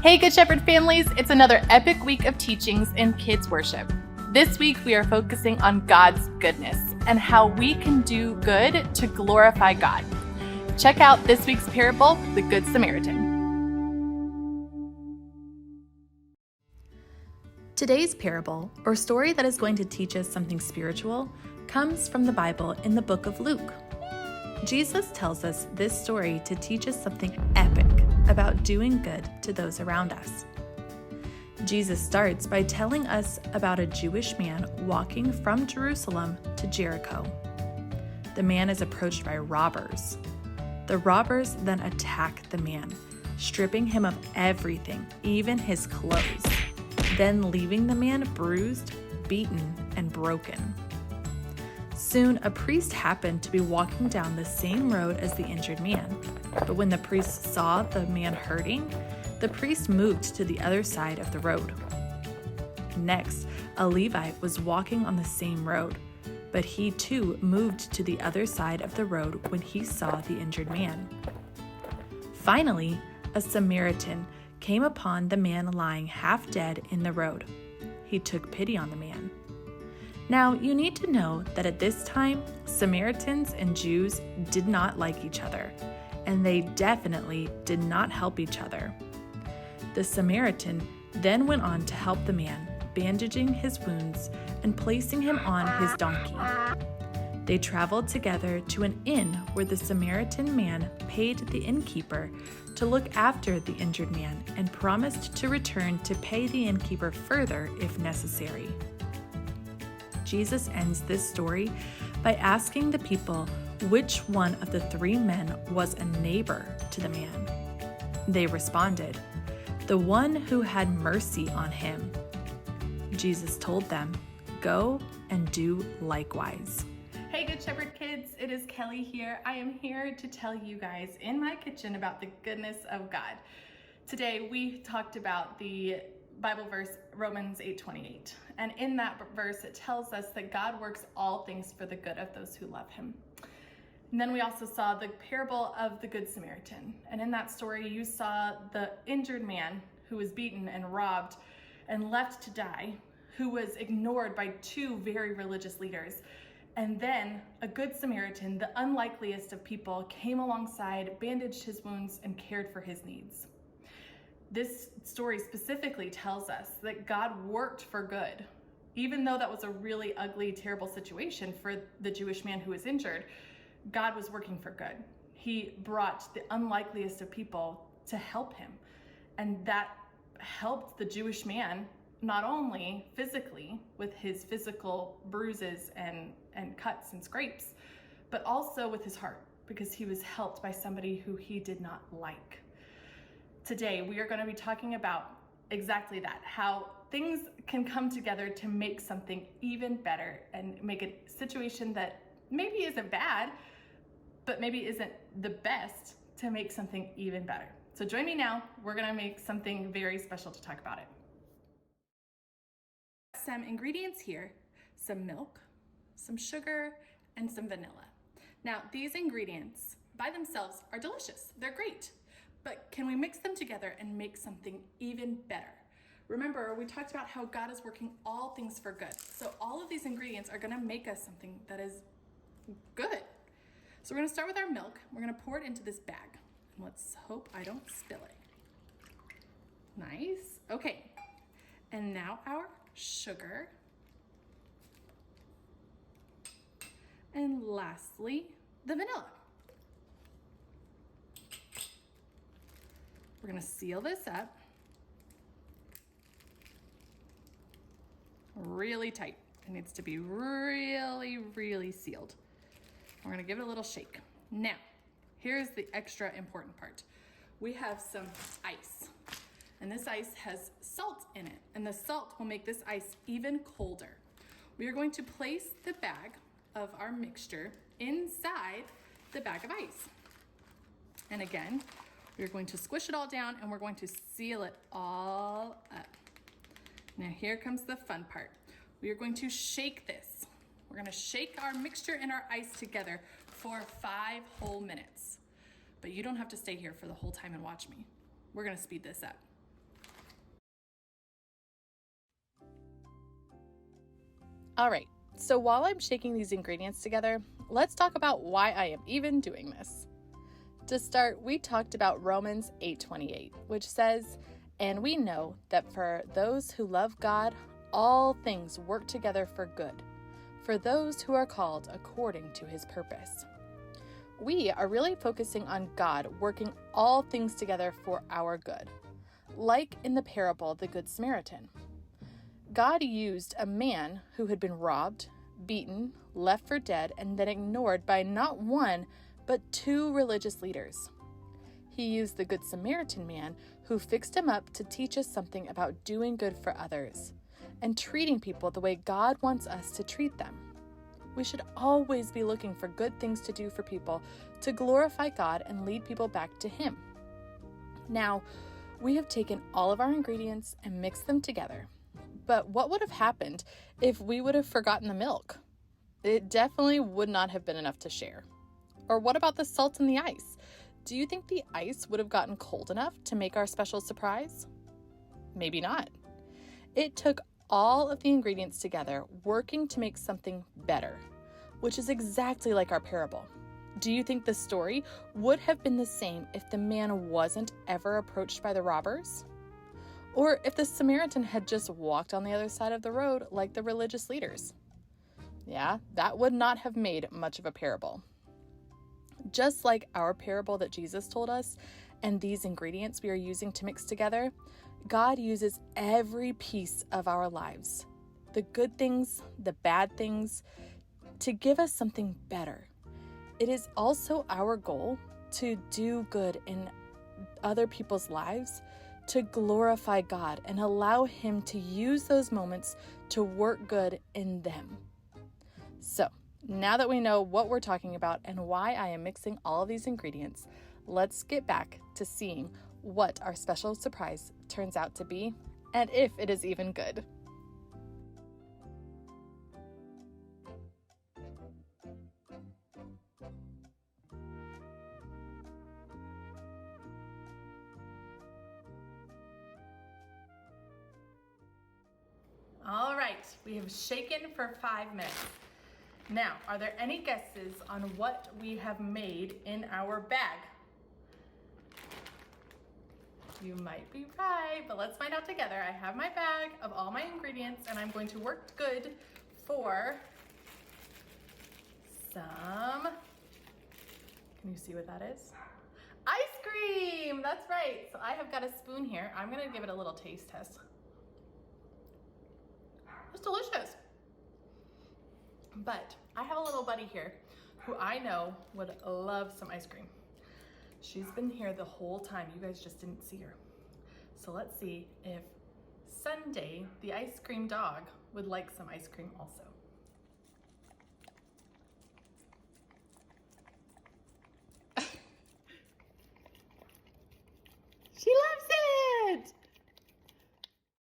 Hey, Good Shepherd families, it's another epic week of teachings in kids worship. This week we are focusing on God's goodness and how we can do good to glorify God. Check out this week's parable, the Good Samaritan. Today's parable, or story that is going to teach us something spiritual, comes from the Bible in the book of Luke. Jesus tells us this story to teach us something epic about doing good to those around us. Jesus starts by telling us about a Jewish man walking from Jerusalem to Jericho. The man is approached by robbers. The robbers then attack the man, stripping him of everything, even his clothes, then leaving the man bruised, beaten, and broken. Soon, a priest happened to be walking down the same road as the injured man. But when the priest saw the man hurting, the priest moved to the other side of the road. Next, a Levite was walking on the same road, but he too moved to the other side of the road when he saw the injured man. Finally, a Samaritan came upon the man lying half dead in the road. He took pity on the man. Now, you need to know that at this time, Samaritans and Jews did not like each other, and they definitely did not help each other. The Samaritan then went on to help the man, bandaging his wounds and placing him on his donkey. They traveled together to an inn where the Samaritan man paid the innkeeper to look after the injured man and promised to return to pay the innkeeper further if necessary. Jesus ends this story by asking the people which one of the three men was a neighbor to the man. They responded, "The one who had mercy on him." Jesus told them, "Go and do likewise." Hey, Good Shepherd kids, it is Kelly here. I am here to tell you guys in my kitchen about the goodness of God. Today we talked about the Bible verse, Romans 8:28. And in that verse, it tells us that God works all things for the good of those who love him. And then we also saw the parable of the Good Samaritan. And in that story, you saw the injured man who was beaten and robbed and left to die, who was ignored by two very religious leaders. And then a Good Samaritan, the unlikeliest of people, came alongside, bandaged his wounds, and cared for his needs. This story specifically tells us that God worked for good. Even though that was a really ugly, terrible situation for the Jewish man who was injured, God was working for good. He brought the unlikeliest of people to help him. And that helped the Jewish man not only physically with his physical bruises and cuts and scrapes, but also with his heart, because he was helped by somebody who he did not like. Today, we are going to be talking about exactly that, how things can come together to make something even better and make a situation that maybe isn't bad, but maybe isn't the best, to make something even better. So join me now. We're going to make something very special to talk about it. Some ingredients here: some milk, some sugar, and some vanilla. Now, these ingredients by themselves are delicious. They're great. But can we mix them together and make something even better? Remember, we talked about how God is working all things for good. So all of these ingredients are going to make us something that is good. So we're going to start with our milk. We're going to pour it into this bag. And let's hope I don't spill it. Nice. Okay. And now our sugar. And lastly, the vanilla. We're going to seal this up really tight. It needs to be really, really sealed. We're going to give it a little shake. Now, here's the extra important part. We have some ice, and this ice has salt in it, and the salt will make this ice even colder. We are going to place the bag of our mixture inside the bag of ice. And again, we're going to squish it all down, and we're going to seal it all up. Now here comes the fun part. We are going to shake this. We're going to shake our mixture and our ice together for 5 whole minutes. But you don't have to stay here for the whole time and watch me. We're going to speed this up. All right, so while I'm shaking these ingredients together, let's talk about why I am even doing this. To start, we talked about Romans 8:28, which says, "And we know that for those who love God, all things work together for good, for those who are called according to his purpose." We are really focusing on God working all things together for our good, like in the parable, the Good Samaritan. God used a man who had been robbed, beaten, left for dead, and then ignored by not one, but two religious leaders. He used the Good Samaritan man who fixed him up to teach us something about doing good for others and treating people the way God wants us to treat them. We should always be looking for good things to do for people to glorify God and lead people back to Him. Now, we have taken all of our ingredients and mixed them together. But what would have happened if we would have forgotten the milk? It definitely would not have been enough to share. Or what about the salt and the ice? Do you think the ice would have gotten cold enough to make our special surprise? Maybe not. It took all of the ingredients together, working to make something better, which is exactly like our parable. Do you think the story would have been the same if the man wasn't ever approached by the robbers? Or if the Samaritan had just walked on the other side of the road like the religious leaders? Yeah, that would not have made much of a parable. Just like our parable that Jesus told us, and these ingredients we are using to mix together, God uses every piece of our lives, the good things, the bad things, to give us something better. It is also our goal to do good in other people's lives, to glorify God and allow Him to use those moments to work good in them. So, now that we know what we're talking about and why I am mixing all of these ingredients, let's get back to seeing what our special surprise turns out to be, and if it is even good. All right, we have shaken for 5 minutes. Now, are there any guesses on what we have made in our bag? You might be right, but let's find out together. I have my bag of all my ingredients, and I'm going to work good for some, can you see what that is? Ice cream, that's right. So I have got a spoon here. I'm gonna give it a little taste test. It's delicious. But I have a little buddy here who I know would love some ice cream. She's been here the whole time. You guys just didn't see her. So let's see if Sunday, the ice cream dog, would like some ice cream also.